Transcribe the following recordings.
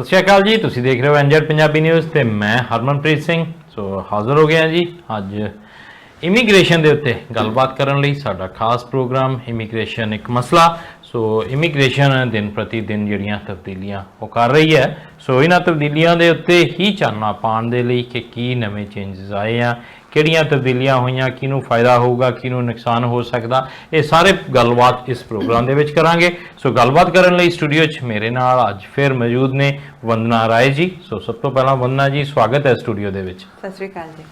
ਸ਼੍ਰੀ ਅਕਾਲ ਜੀ, ਤੁਸੀਂ ਦੇਖ ਰਹੇ ਹੋ NZ ਪੰਜਾਬੀ ਨਿਊਜ਼ ਤੇ ਮੈਂ ਹਰਮਨਪ੍ਰੀਤ ਸਿੰਘ। ਸੋ ਹਾਜ਼ਰ ਹੋ ਗਿਆ ਜੀ ਅੱਜ ਇਮੀਗ੍ਰੇਸ਼ਨ ਦੇ ਉੱਤੇ ਗੱਲਬਾਤ ਕਰਨ ਲਈ। ਸਾਡਾ ਖਾਸ ਪ੍ਰੋਗਰਾਮ ਇਮੀਗ੍ਰੇਸ਼ਨ ਇੱਕ ਮਸਲਾ। ਸੋ ਇਮੀਗ੍ਰੇਸ਼ਨ ਦਿਨ ਪ੍ਰਤੀ ਦਿਨ ਜਿਹੜੀਆਂ ਤਬਦੀਲੀਆਂ ਉਹ ਕਰ ਰਹੀ ਹੈ। ਸੋ ਇਹਨਾਂ ਤਬਦੀਲੀਆਂ ਦੇ ਉੱਤੇ ਹੀ ਚਾਨਣਾ ਪਾਉਣ ਦੇ ਲਈ ਕਿ ਕੀ ਨਵੇਂ ਚੇਂਜਸ ਆਏ ਆ, ਕਿਹੜੀਆਂ ਤਬਦੀਲੀਆਂ ਹੋਈਆਂ, ਕਿਹਨੂੰ ਫਾਇਦਾ ਹੋਊਗਾ, ਕਿਹਨੂੰ ਨੁਕਸਾਨ ਹੋ ਸਕਦਾ, ਇਹ ਸਾਰੇ ਗੱਲਬਾਤ ਇਸ ਪ੍ਰੋਗਰਾਮ ਦੇ ਵਿੱਚ ਕਰਾਂਗੇ। ਸੋ ਗੱਲਬਾਤ ਕਰਨ ਲਈ ਸਟੂਡੀਓ 'ਚ ਮੇਰੇ ਨਾਲ ਅੱਜ ਫਿਰ ਮੌਜੂਦ ਨੇ ਵੰਦਨਾ ਰਾਏ ਜੀ। ਸੋ ਸਭ ਤੋਂ ਪਹਿਲਾਂ ਵੰਦਨਾ ਜੀ ਸਵਾਗਤ ਹੈ ਸਟੂਡੀਓ ਦੇ ਵਿੱਚ। ਸਤਿ ਸ਼੍ਰੀ ਅਕਾਲ ਜੀ।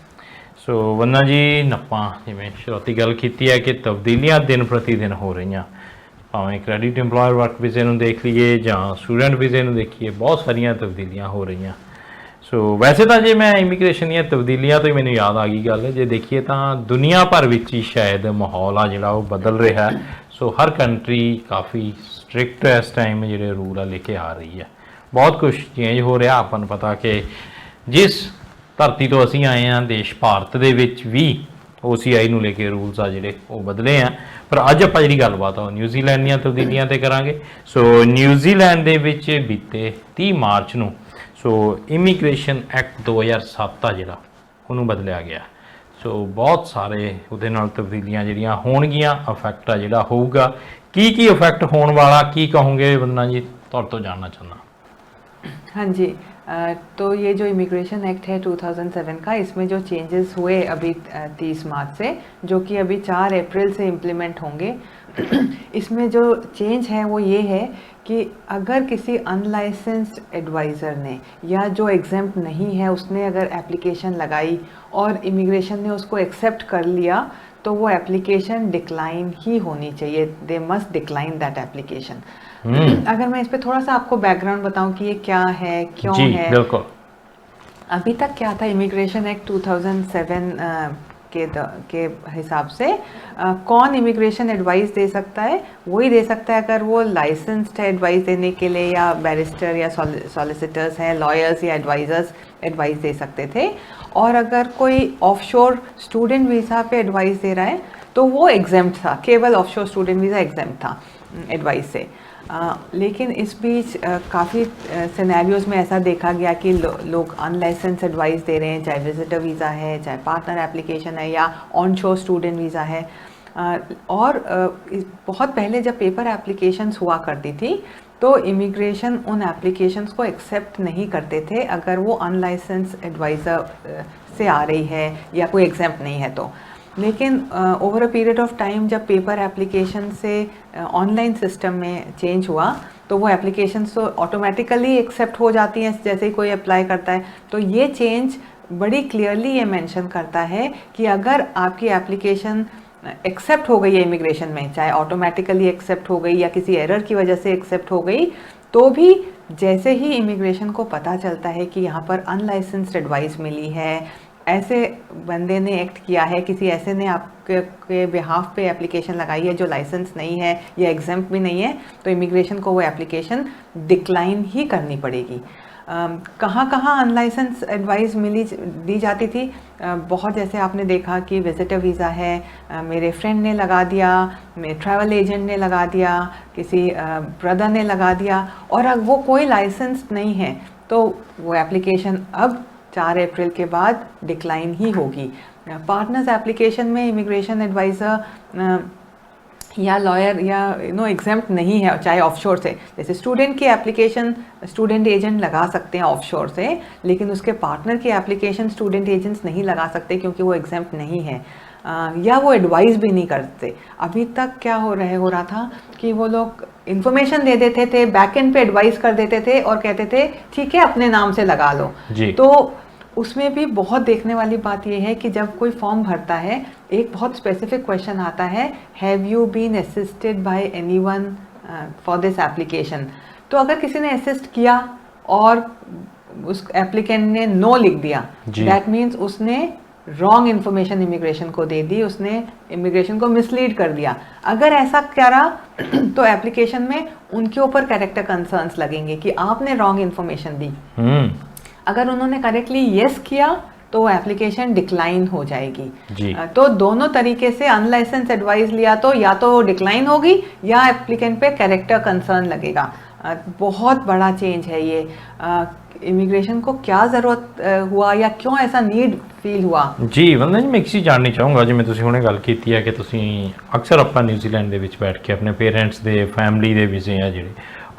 ਸੋ ਵੰਦਨਾ ਜੀ, ਆਪਾਂ ਜਿਵੇਂ ਸ਼ੁਰੂਆਤੀ ਗੱਲ ਕੀਤੀ ਹੈ ਕਿ ਤਬਦੀਲੀਆਂ ਦਿਨ ਪ੍ਰਤੀ ਦਿਨ ਹੋ ਰਹੀਆਂ, ਭਾਵੇਂ ਕ੍ਰੈਡਿਟ ਇੰਪਲੋਇਰ ਵਰਕ ਵੀਜ਼ੇ ਨੂੰ ਦੇਖ ਲਈਏ ਜਾਂ ਸਟੂਡੈਂਟ ਵੀਜ਼ੇ ਨੂੰ ਦੇਖੀਏ, ਬਹੁਤ ਸਾਰੀਆਂ ਤਬਦੀਲੀਆਂ ਹੋ ਰਹੀਆਂ। ਸੋ ਵੈਸੇ ਤਾਂ ਜੇ ਮੈਂ ਇਮੀਗ੍ਰੇਸ਼ਨ ਦੀਆਂ ਤਬਦੀਲੀਆਂ ਤੋਂ ਹੀ ਮੈਨੂੰ ਯਾਦ ਆ ਗਈ ਗੱਲ, ਜੇ ਦੇਖੀਏ ਤਾਂ ਦੁਨੀਆ ਭਰ ਵਿੱਚ ਹੀ ਸ਼ਾਇਦ ਮਾਹੌਲ ਆ ਜਿਹੜਾ ਉਹ ਬਦਲ ਰਿਹਾ। ਸੋ ਹਰ ਕੰਟਰੀ ਕਾਫੀ ਸਟ੍ਰਿਕਟ ਇਸ ਟਾਈਮ ਜਿਹੜੇ ਰੂਲ ਆ ਲੈ ਕੇ ਆ ਰਹੀ ਹੈ, ਬਹੁਤ ਕੁਝ ਚੇਂਜ ਹੋ ਰਿਹਾ। ਆਪਾਂ ਨੂੰ ਪਤਾ ਕਿ ਜਿਸ ਧਰਤੀ ਤੋਂ ਅਸੀਂ ਆਏ ਹਾਂ, ਦੇਸ਼ ਭਾਰਤ ਦੇ ਵਿੱਚ ਵੀ OCI ਨੂੰ ਲੈ ਕੇ ਰੂਲਸ ਆ ਜਿਹੜੇ ਉਹ ਬਦਲੇ ਆ। ਪਰ ਅੱਜ ਆਪਾਂ ਜਿਹੜੀ ਗੱਲਬਾਤ ਆ ਨਿਊਜ਼ੀਲੈਂਡ ਦੀਆਂ ਤਬਦੀਲੀਆਂ ਤੇ ਕਰਾਂਗੇ। ਸੋ ਨਿਊਜ਼ੀਲੈਂਡ ਦੇ ਵਿੱਚ ਬੀਤੇ 30 ਮਾਰਚ ਨੂੰ ਸੋ ਇਮੀਗ੍ਰੇਸ਼ਨ ਐਕਟ 2007 ਆ ਜਿਹੜਾ ਉਹਨੂੰ ਬਦਲਿਆ ਗਿਆ। ਸੋ ਬਹੁਤ ਸਾਰੇ ਉਹਦੇ ਨਾਲ ਤਬਦੀਲੀਆਂ ਜਿਹੜੀਆਂ ਹੋਣਗੀਆਂ, ਇਫੈਕਟ ਆ ਜਿਹੜਾ ਹੋਊਗਾ। ਕੀ ਇਫੈਕਟ ਹੋਣ ਵਾਲਾ, ਕੀ ਕਹੋਗੇ ਵੰਦਨਾ जी, ਤੁਹਾਡੇ ਤੋਂ जानना चाहना। हाँ जी, तो ये जो इमिग्रेशन एक्ट है 2007 का, इसमें जो चेंजेस हुए अभी 30 मार्च से, जो कि अभी 4 अप्रैल से इम्प्लीमेंट होंगे। इसमें जो चेंज है वो ये है कि अगर किसी अनलाइसेंस्ड एडवाइज़र ने या जो एग्जेम्प्ट नहीं है उसने अगर एप्लीकेशन लगाई और इमिग्रेशन ने उसको एक्सेप्ट कर लिया तो वो एप्लीकेशन डिक्लाइन ही होनी चाहिए। They must decline that application. अगर मैं इस पे थोड़ा सा आपको बैकग्राउंड बताऊं कि ये क्या है, क्यों जी, है। बिल्कुल। अभी तक क्या था, इमिग्रेशन एक्ट 2007 के हिसाब से कौन इमिग्रेशन एडवाइस दे सकता है, वही दे सकता है अगर वो लाइसेंस्ड है एडवाइस देने के लिए, या बैरिस्टर या सॉलिसिटर्स हैं, लॉयर्स या एडवाइज़र्स एडवाइस दे सकते थे। और अगर कोई ऑफशोर स्टूडेंट वीज़ा पे एडवाइस दे रहा है तो वो एग्जेम्प्ट था, केवल ऑफशोर स्टूडेंट वीज़ा एग्जेम्प्ट था एडवाइस से। लेकिन इस बीच काफ़ी सिनेरियोज़ में ऐसा देखा गया कि लोग अनलाइसेंस एडवाइस दे रहे हैं, चाहे विजिटर वीज़ा है, चाहे पार्टनर एप्लीकेशन है, या ऑन शोर स्टूडेंट वीज़ा है। और बहुत पहले जब पेपर एप्लीकेशंस हुआ करती थी तो इमिग्रेशन उन एप्लीकेशंस को एक्सेप्ट नहीं करते थे अगर वो अनलाइसेंस एडवाइज़र से आ रही है या कोई एग्जेम्प्ट नहीं है तो। लेकिन over a period of time जब पेपर एप्लीकेशन से ऑनलाइन सिस्टम में चेंज हुआ तो वो एप्लीकेशंस तो ऑटोमेटिकली एक्सेप्ट हो जाती हैं जैसे ही कोई अप्लाई करता है। तो ये चेंज बड़ी क्लियरली ये मेंशन करता है कि अगर आपकी एप्लीकेशन एक्सेप्ट हो गई है इमिग्रेशन में, चाहे ऑटोमेटिकली एक्सेप्ट हो गई या किसी एरर की वजह से एक्सेप्ट हो गई, तो भी जैसे ही इमिग्रेशन को पता चलता है कि यहाँ पर अनलाइसेंस्ड एडवाइस मिली है, ऐसे बंदे ने एक्ट किया है, किसी ऐसे ने आपके बिहाफ पे एप्लीकेशन लगाई है जो लाइसेंस नहीं है या एग्जेम्प्ट भी नहीं है, तो इमिग्रेशन को वो एप्लीकेशन डिक्लाइन ही करनी पड़ेगी। कहाँ कहाँ अनलाइसेंस एडवाइस दी जाती थी, बहुत जैसे आपने देखा कि विजिटर वीज़ा है, मेरे फ्रेंड ने लगा दिया, मेरे ट्रैवल एजेंट ने लगा दिया, किसी ब्रदर ने लगा दिया, और अब वो कोई लाइसेंस नहीं है तो वो एप्लीकेशन अब 4 अप्रैल के बाद डिक्लाइन ही होगी। पार्टनर्स एप्लीकेशन में इमिग्रेशन एडवाइज़र या लॉयर या एग्जेम्प्ट नहीं है, चाहे ऑफशोर से, जैसे स्टूडेंट की एप्लीकेशन स्टूडेंट एजेंट लगा सकते हैं ऑफशोर से, लेकिन उसके पार्टनर की एप्लीकेशन स्टूडेंट एजेंट्स नहीं लगा सकते क्योंकि वो एग्जेम्प्ट नहीं है, या वो एडवाइस भी नहीं करते। अभी तक क्या हो रहा था कि वो लोग इन्फॉर्मेशन दे देते थे, बैक एंड पे एडवाइस कर देते थे और कहते थे ठीक है अपने नाम से लगा लो जी। तो उसमें भी बहुत देखने वाली बात यह है कि जब कोई फॉर्म भरता है, एक बहुत स्पेसिफिक क्वेश्चन आता है, have you been assisted by anyone for this application. तो अगर किसी ने असिस्ट किया और उस एप्लीकेंट ने नो लिख दिया, दैट मीन्स उसने रॉन्ग इन्फॉर्मेशन इमिग्रेशन को दे दी, उसने इमिग्रेशन को मिसलीड कर दिया। अगर ऐसा करा तो एप्लीकेशन में उनके ऊपर कैरेक्टर कंसर्न्स लगेंगे कि आपने रॉन्ग इन्फॉर्मेशन दी। अगर उन्होंने करेक्टली येस किया तो वो एप्लीकेशन डिक्लाइन हो जाएगी जी। तो दोनों तरीके से अनलाइसेंस एडवाइस लिया तो या तो डिक्लाइन होगी या एप्लीकेंट पे कैरेक्टर कंसर्न लगेगा। बहुत बड़ा चेंज है ये। इमिग्रेशन को क्या ज़रूरत हुआ या क्यों ऐसा नीड फील हुआ? ਜੀ ਵੰਦਨਾ ਜੀ, ਮੈਂ ਇੱਕ ਚੀਜ਼ ਜਾਣਨੀ ਚਾਹੂੰਗਾ, ਜਿਵੇਂ ਤੁਸੀਂ ਹੁਣੇ ਗੱਲ ਕੀਤੀ ਹੈ ਕਿ ਤੁਸੀਂ ਅਕਸਰ ਆਪਾਂ ਨਿਊਜ਼ੀਲੈਂਡ ਦੇ ਵਿੱਚ ਬੈਠ ਕੇ ਆਪਣੇ ਪੇਰੈਂਟਸ ਦੇ ਫੈਮਿਲੀ ਦੇ ਵੀਜ਼ੇ ਆ ਜਿਹੜੇ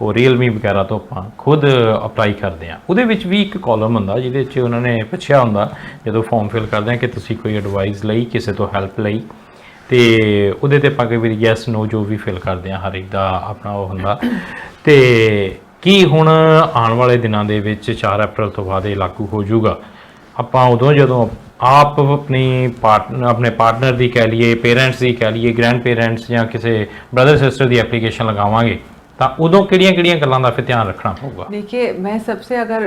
ਉਹ ਰੀਅਲਮੀ ਵਗੈਰਾ ਤੋਂ ਆਪਾਂ ਖੁਦ ਅਪਲਾਈ ਕਰਦੇ ਆ। ਉਹਦੇ ਵਿੱਚ ਵੀ ਇੱਕ ਕਾਲਮ ਹੁੰਦਾ ਜਿਹਦੇ 'ਚ ਉਹਨਾਂ ਨੇ ਪੁੱਛਿਆ ਹੁੰਦਾ ਜਦੋਂ ਫਾਰਮ ਫਿਲ ਕਰਦੇ ਆ ਕਿ ਤੁਸੀਂ ਕੋਈ ਐਡਵਾਈਸ ਲਈ, ਕਿਸੇ ਤੋਂ ਹੈਲਪ ਲਈ, ਤੇ ਉਹਦੇ ਤੇ ਆਪਾਂ ਕਈ ਵਾਰੀ ਯੈਸ ਨੋ ਜੋ ਵੀ ਫਿਲ ਕਰਦੇ ਆ, ਹਰ ਇੱਕ ਦਾ ਆਪਣਾ ਉਹ ਹੁੰਦਾ। ਤੇ ਕੀ ਹੁਣ ਆਉਣ ਵਾਲੇ ਦਿਨਾਂ ਦੇ ਵਿੱਚ 4 ਅਪ੍ਰੈਲ ਤੋਂ ਬਾਅਦ ਇਹ ਲਾਗੂ ਹੋ ਜਾਊਗਾ? ਆਪਾਂ ਉਦੋਂ ਜਦੋਂ ਆਪ ਆਪਣੇ ਪਾਰਟਨਰ ਦੀ ਕਹਿ ਲਈਏ, ਪੇਰੈਂਟਸ ਦੀ ਕਹਿ ਲਈਏ, ਗ੍ਰੈਂਡ ਪੇਰੈਂਟਸ ਜਾਂ ਕਿਸੇ ਬ੍ਰਦਰ ਸਿਸਟਰ ਦੀ ਐਪਲੀਕੇਸ਼ਨ ਲਗਾਵਾਂਗੇ ਤਾਂ ਉਦੋਂ ਕਿਹੜੀਆਂ ਗੱਲਾਂ ਦਾ ਫਿਰ ਧਿਆਨ ਰੱਖਣਾ होगा? देखिए, मैं सबसे अगर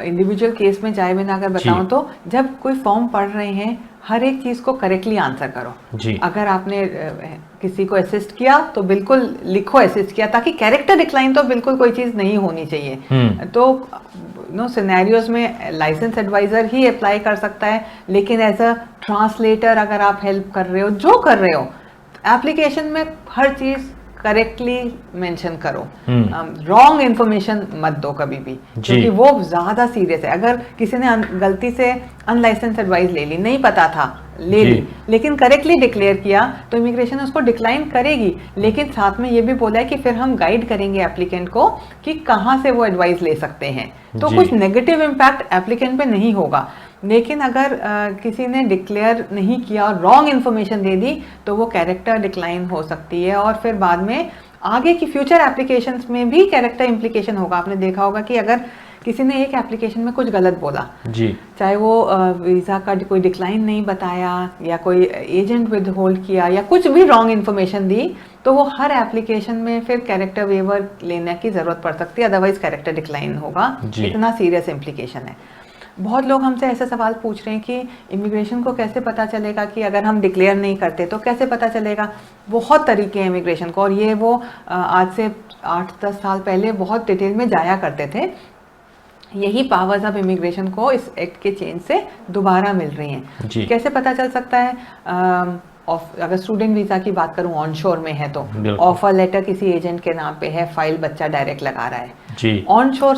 इंडिविजुअल केस में जाए बिना अगर बताऊं तो जब कोई फॉर्म पढ़ रहे हैं, हर एक चीज़ को करेक्टली आंसर करो जी। अगर आपने किसी को असिस्ट किया तो बिल्कुल लिखो असिस्ट किया, ताकि कैरेक्टर डिक्लाइन तो बिल्कुल कोई चीज़ नहीं होनी चाहिए। तो नो सिनेरियोज में लाइसेंस एडवाइज़र ही अप्लाई कर सकता है, लेकिन एज अ ट्रांसलेटर अगर आप हेल्प कर रहे हो, जो कर रहे हो, एप्लीकेशन में हर चीज़ करेक्टली मेंशन करो। रॉन्ग इन्फॉर्मेशन मत दो कभी भी, क्योंकि वो ज़्यादा सीरियस है। अगर किसी ने गलती से अनलाइसेंस एडवाइस ले ली, नहीं पता था, ले ली, लेकिन करेक्टली डिक्लेयर किया तो इमिग्रेशन उसको डिक्लाइन करेगी, लेकिन साथ में ये भी बोला है कि फिर हम गाइड करेंगे एप्लीकेंट को कि कहाँ से वो एडवाइस ले सकते हैं। तो कुछ नेगेटिव इम्पैक्ट एप्लीकेंट पे नहीं होगा। लेकिन अगर किसी ने डिक्लेयर नहीं किया और रॉन्ग इन्फॉर्मेशन दे दी तो वो कैरेक्टर डिक्लाइन हो सकती है, और फिर बाद में आगे की फ्यूचर एप्लीकेशंस में भी कैरेक्टर इम्प्लीकेशन होगा। आपने देखा होगा कि अगर किसी ने एक एप्लीकेशन में कुछ गलत बोला जी, चाहे वो वीज़ा का कोई डिक्लाइन नहीं बताया या कोई एजेंट विद होल्ड किया या कुछ भी रॉन्ग इन्फॉर्मेशन दी, तो वो हर एप्लीकेशन में फिर कैरेक्टर वेवर लेने की ज़रूरत पड़ सकती है, अदरवाइज कैरेक्टर डिक्लाइन होगा। इतना सीरियस इम्प्लीकेशन है। बहुत लोग हमसे ऐसे सवाल पूछ रहे हैं कि इमिग्रेशन को कैसे पता चलेगा कि अगर हम डिक्लेयर नहीं करते तो कैसे पता चलेगा? बहुत तरीके हैं इमिग्रेशन को, और ये वो आज से 8-10 साल पहले बहुत डिटेल में जाया करते थे। यही पावर्स अब इमिग्रेशन को इस एक्ट के चेंज से दोबारा मिल रही हैं। कैसे पता चल सकता है? अगर स्टूडेंट वीज़ा की बात करूं, ऑन शोर में है तो ऑफर लेटर किसी एजेंट के नाम पे है, फाइल बच्चा डायरेक्ट लगा रहा है जी। ऑन शोर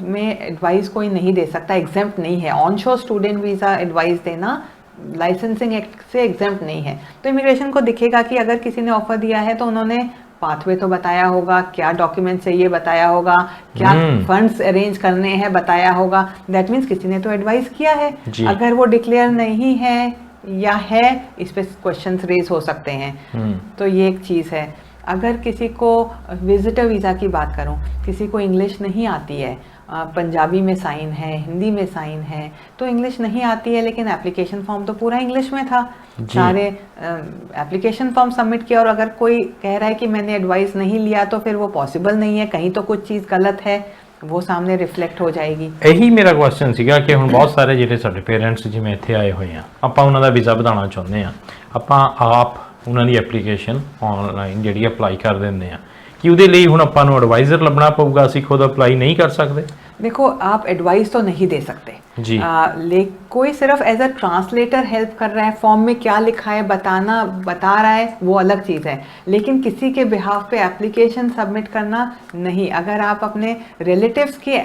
में एडवाइस कोई नहीं दे सकता, एग्जेम्प्ट नहीं है। ऑन शोर स्टूडेंट वीज़ा एडवाइस देना लाइसेंसिंग एक्ट से एग्जेम्प्ट नहीं है। तो इमिग्रेशन को दिखेगा कि अगर किसी ने ऑफर दिया है तो उन्होंने पाथवे तो बताया होगा, क्या डॉक्यूमेंट चाहिए बताया होगा, क्या फंड्स अरेंज करने हैं बताया होगा। दैट मीन्स किसी ने तो एडवाइस किया है। अगर वो डिक्लेयर नहीं है या है, इस पे क्वेश्चंस रेज हो सकते हैं। तो ये एक चीज़ है। अगर किसी को विजिटर वीज़ा की बात करूं, किसी को इंग्लिश नहीं आती है, पंजाबी में साइन है, हिंदी में साइन है, तो इंग्लिश नहीं आती है, लेकिन एप्लीकेशन फॉर्म तो पूरा इंग्लिश में था, सारे एप्लीकेशन फॉर्म सबमिट किया, और अगर कोई कह रहा है कि मैंने एडवाइस नहीं लिया तो फिर वो पॉसिबल नहीं है, कहीं तो कुछ चीज़ गलत है, वो सामने रिफ्लेक्ट हो जाएगी। ਇਹੀ ਮੇਰਾ ਕੁਐਸਚਨ ਸੀਗਾ ਕਿ ਹੁਣ ਬਹੁਤ ਸਾਰੇ ਜਿਹੜੇ ਸਾਡੇ ਪੇਰੈਂਟਸ ਜਿਵੇਂ ਇੱਥੇ ਆਏ ਹੋਏ ਆ, ਆਪਾਂ ਉਹਨਾਂ ਦਾ ਵੀਜ਼ਾ ਵਧਾਉਣਾ ਚਾਹੁੰਦੇ ਆ, ਆਪਾਂ ਆਪ ਉਹਨਾਂ ਦੀ ਐਪਲੀਕੇਸ਼ਨ ਆਨਲਾਈਨ ਜਿਹੜੀ ਅਪਲਾਈ ਕਰ ਦਿੰਦੇ ਆ, ਕਿ ਉਹਦੇ ਲਈ ਹੁਣ ਆਪਾਂ ਨੂੰ ਐਡਵਾਈਜ਼ਰ ਲੱਭਣਾ ਪਊਗਾ, ਅਸੀਂ ਖੁਦ ਅਪਲਾਈ ਨਹੀਂ ਕਰ ਸਕਦੇ? देखो, आप एडवाइस तो नहीं दे सकते जी। कोई सिर्फ एज अ ट्रांसलेटर हेल्प कर रहा है, फॉर्म में क्या लिखा है बता रहा है, वो अलग चीज़ है। लेकिन किसी के बिहाफ पे एप्लीकेशन सबमिट करना नहीं। अगर आप अपने रिलेटिव्स की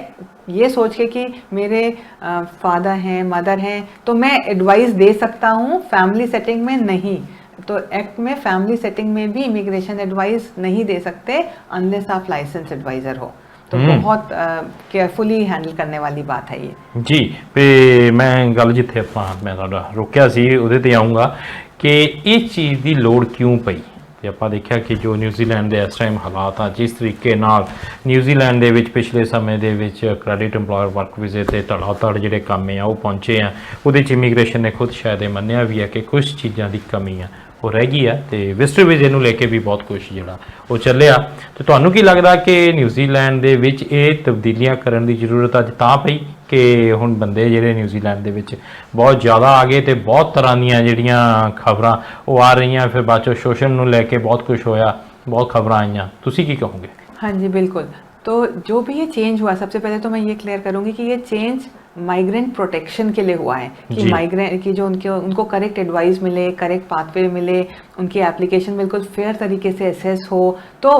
ये सोच के कि मेरे फादर हैं, मदर हैं, तो मैं एडवाइस दे सकता हूँ, फैमिली सेटिंग में नहीं। तो एक्ट में फैमिली सेटिंग में भी इमिग्रेशन एडवाइस नहीं दे सकते अनलेस आप लाइसेंस एडवाइज़र हो। तो बहुत केयरफुली हैंडल करने वाली बात है ये जी। ਤੇ ਮੈਂ ਗੱਲ ਜਿੱਥੇ ਮੈਂ ਤੁਹਾਡਾ ਰੋਕਿਆ ਸੀ ਉਹਦੇ ਤੇ ਆਉਂਗਾ ਕਿ ਇਸ ਚੀਜ਼ ਦੀ ਲੋੜ ਕਿਉਂ ਪਈ। ਤੇ ਆਪਾਂ ਦੇਖਿਆ ਕਿ ਜੋ ਨਿਊਜ਼ੀਲੈਂਡ ਦੇ ਇਸ ਟਾਈਮ ਹਾਲਾਤ ਆ, ਜਿਸ ਤਰੀਕੇ ਨਾਲ ਨਿਊਜ਼ੀਲੈਂਡ ਦੇ ਵਿੱਚ ਪਿਛਲੇ ਸਮੇਂ ਦੇ ਵਿੱਚ ਕ੍ਰੈਡਿਟ ਏਮਪਲੋਇਰ ਵਰਕ ਵੀਜ਼ੇ ਤੇ ਧੜਾਧੜ ਜਿਹੜੇ ਕੰਮ ਆ ਉਹ ਪਹੁੰਚੇ ਆ, ਉਹਦੇ 'ਚ ਇਮੀਗ੍ਰੇਸ਼ਨ ਨੇ ਖੁਦ ਸ਼ਾਇਦ ਇਹ ਮੰਨਿਆ ਵੀ ਆ ਕਿ ਕੁਝ ਚੀਜ਼ਾਂ ਦੀ ਕਮੀ ਆ ਉਹ ਰਹਿ ਗਈ ਆ, ਤੇ ਵਿਜ਼ਟਰ ਵੀਜ਼ੇ ਨੂੰ ਲੈ ਕੇ ਵੀ ਬਹੁਤ ਕੁਝ ਜਿਹੜਾ ਉਹ ਚੱਲਿਆ। ਤੇ ਤੁਹਾਨੂੰ ਕੀ ਲੱਗਦਾ ਕਿ ਨਿਊਜ਼ੀਲੈਂਡ ਦੇ ਵਿੱਚ ਇਹ ਤਬਦੀਲੀਆਂ ਕਰਨ ਦੀ ਜ਼ਰੂਰਤ ਅੱਜ ਤਾਂ ਪਈ ਕਿ ਹੁਣ ਬੰਦੇ ਜਿਹੜੇ ਨਿਊਜ਼ੀਲੈਂਡ ਦੇ ਵਿੱਚ ਬਹੁਤ ਜ਼ਿਆਦਾ ਆ ਗਏ ਤੇ ਬਹੁਤ ਤਰ੍ਹਾਂ ਦੀਆਂ ਜਿਹੜੀਆਂ ਖਬਰਾਂ ਉਹ ਆ ਰਹੀਆਂ, ਫਿਰ ਬਾਅਦ ਚੋਂ ਸ਼ੋਸ਼ਣ ਨੂੰ ਲੈ ਕੇ ਬਹੁਤ ਕੁਝ ਹੋਇਆ, बहुत खबर आईਆਂ, ਤੁਸੀਂ ਕੀ ਕਹੋਗੇ? हाँ जी बिल्कुल। तो जो भी ये चेंज हुआ, सबसे पहले तो मैं ये क्लियर करूंगी कि ये चेंज माइग्रेंट प्रोटेक्शन के लिए हुआ है, कि माइग्रेंट की जो उनको करेक्ट एडवाइस मिले, करेक्ट पाथवे मिले, उनकी एप्लीकेशन बिल्कुल फेयर तरीके से असेस हो। तो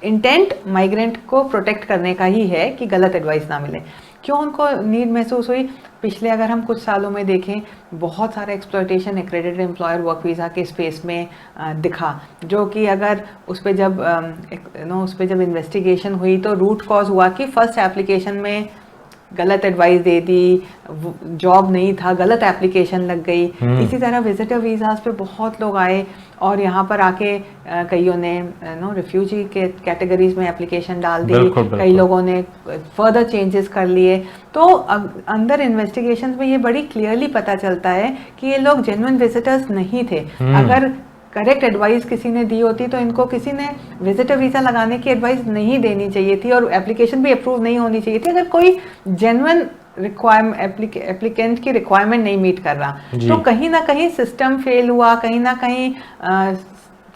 इंटेंट माइग्रेंट को प्रोटेक्ट करने का ही है कि गलत एडवाइस ना मिले। क्यों उनको नीड महसूस हुई? पिछले अगर हम कुछ सालों में देखें, बहुत सारा exploitation accredited employer work visa के स्पेस में दिखा, जो कि अगर उस पर जब इन्वेस्टिगेशन हुई तो रूट कॉज हुआ कि फर्स्ट एप्लीकेशन में गलत एडवाइस दे दी, जॉब नहीं था, गलत एप्लीकेशन लग गई। इसी तरह विजिटर वीज़ाज पे बहुत लोग आए और यहाँ पर आके कईयों ने रिफ्यूजी के कैटेगरीज में एप्लीकेशन डाल दी, कई लोगों ने फर्दर चेंजेस कर लिए। तो अंदर इन्वेस्टिगेशंस में ये बड़ी क्लियरली पता चलता है कि ये लोग जेन्युइन विजिटर्स नहीं थे। अगर करेक्ट एडवाइस किसी ने दी होती तो इनको किसी ने विजिटर वीज़ा लगाने की एडवाइस नहीं देनी चाहिए थी और एप्लीकेशन भी अप्रूव नहीं होनी चाहिए थी अगर कोई जेन्युइन एप्लीकेंट की रिक्वायरमेंट नहीं मीट कर रहा। तो कहीं ना कहीं सिस्टम फेल हुआ, कहीं ना कहीं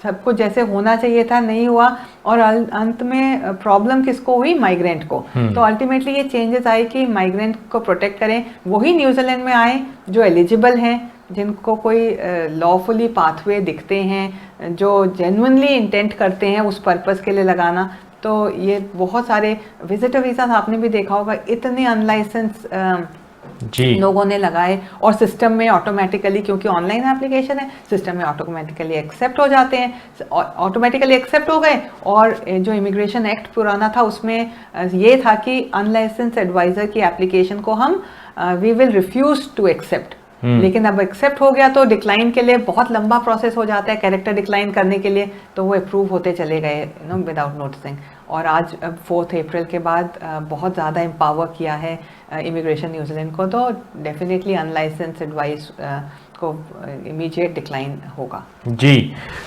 सब कुछ जैसे होना चाहिए था नहीं हुआ, और अंत में प्रॉब्लम किसको हुई? माइग्रेंट को। तो अल्टीमेटली ये चेंजेस आए कि माइग्रेंट को प्रोटेक्ट करें, वही न्यूजीलैंड में आए जो एलिजिबल हैं, जिनको कोई लॉफुली पाथवे दिखते हैं, जो जेन्युइनली इंटेंट करते हैं उस पर्पस के लिए लगाना। तो ये बहुत सारे विजिटर वीज़ा आपने भी देखा होगा, इतने अनलाइसेंस लोगों ने लगाए और सिस्टम में ऑटोमेटिकली, क्योंकि ऑनलाइन एप्लीकेशन है, सिस्टम में ऑटोमेटिकली एक्सेप्ट हो जाते हैं, ऑटोमेटिकली एक्सेप्ट हो गए। और जो इमिग्रेशन एक्ट पुराना था उसमें ये था कि अनलाइसेंस एडवाइज़र की एप्लीकेशन को हम we will refuse to accept, लेकिन अब एक्सेप्ट हो गया तो डिक्लाइन के लिए बहुत लंबा प्रोसेस हो जाता है, कैरेक्टर डिक्लाइन करने के लिए, तो वो अप्रूव होते चले गए विदाउट नोटिसिंग। और आज 4 अप्रैल के बाद बहुत ज़्यादा एम्पावर किया है इमिग्रेशन न्यूजीलैंड को, तो डेफिनेटली अनलाइसेंस एडवाइस को इमीडिएट डिक्लाइन होगा जी।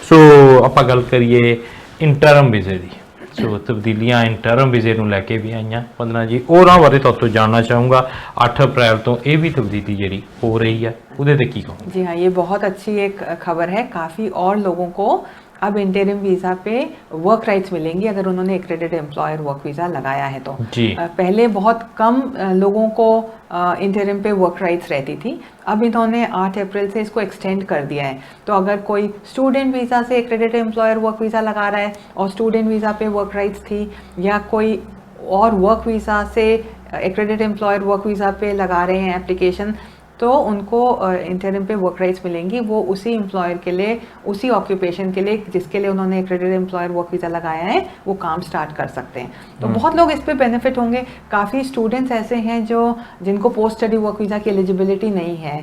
सो ਆਪਾਂ ਗੱਲ ਕਰੀਏ ਇੰਟਰਮ ਵੀਜ਼ੇ ਦੀ। ਸੋ ਤਬਦੀਲੀਆਂ ਇੰਟਰਮ ਵੀਜ਼ੇ ਨੂੰ ਲੈ ਕੇ ਵੀ ਆਈਆਂ 15 ਜੀ, ਉਹਨਾਂ ਬਾਰੇ ਤੁਹਾਤੋਂ जानना चाहूँगा। 8 अप्रैल तो ये भी तब्दीली जी हो रही है, ਉਹਦੇ ਤੇ ਕੀ ਕਹੋਗੇ? जी हाँ, ये बहुत अच्छी एक खबर है। काफ़ी और लोगों को अब इंटरिम वीज़ा पे वर्क राइट्स मिलेंगी अगर उन्होंने एक्रेडिटेड एम्प्लॉयर वर्क वीज़ा लगाया है तो। पहले बहुत कम लोगों को इंटरिम पे वर्क राइट्स रहती थी, अब इन्होंने 8 अप्रैल से इसको एक्सटेंड कर दिया है। तो अगर कोई स्टूडेंट वीज़ा से एक्रेडिटेड एम्प्लॉयर वर्क वीज़ा लगा रहा है और स्टूडेंट वीज़ा पे वर्क राइट्स थी, या कोई और वर्क वीज़ा से एक्रेडिटेड एम्प्लॉयर वर्क वीज़ा पे लगा रहे हैं एप्लीकेशन, तो उनको इंटरिम पे वर्क राइट्स मिलेंगी। वो उसी एम्प्लॉयर के लिए, उसी ऑक्यूपेशन के लिए जिसके लिए उन्होंने एक्रेडिटेड एम्प्लॉयर वर्क वीज़ा लगाया है, वो काम स्टार्ट कर सकते हैं। तो बहुत लोग इस पे बेनिफिट होंगे। काफ़ी स्टूडेंट्स ऐसे हैं जिनको पोस्ट स्टडी वर्क वीज़ा की एलिजिबिलिटी नहीं है,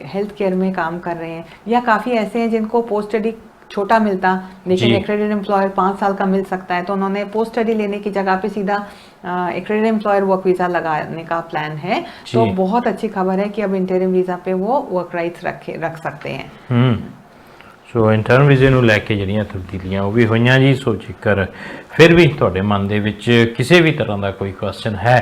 हेल्थ केयर में काम कर रहे हैं, या काफ़ी ऐसे हैं जिनको पोस्ट स्टडी छोटा मिलता लेकिन एक्रेडिटेड एम्प्लॉयर 5 साल का मिल सकता है, तो उन्होंने पोस्ट स्टडी लेने की जगह पे सीधा एक्रेडिटेड एम्प्लॉयर वर्क वीज़ा लगाने का प्लान है। तो बहुत अच्छी खबर है कि अब इंटरिम वीज़ा पे वो वर्क राइट्स रख सकते हैं। सो इंटरिम वीज़े ਨੂੰ ਲੈ ਕੇ ਜਿਹੜੀਆਂ ਤਬਦੀਲੀਆਂ ਉਹ ਵੀ ਹੋਈਆਂ ਜੀ। ਸੋ ਜੇਕਰ ਫਿਰ ਵੀ ਤੁਹਾਡੇ ਮਨ ਦੇ ਵਿੱਚ ਕਿਸੇ ਵੀ ਤਰ੍ਹਾਂ ਦਾ ਕੋਈ ਕੁਐਸਚਨ ਹੈ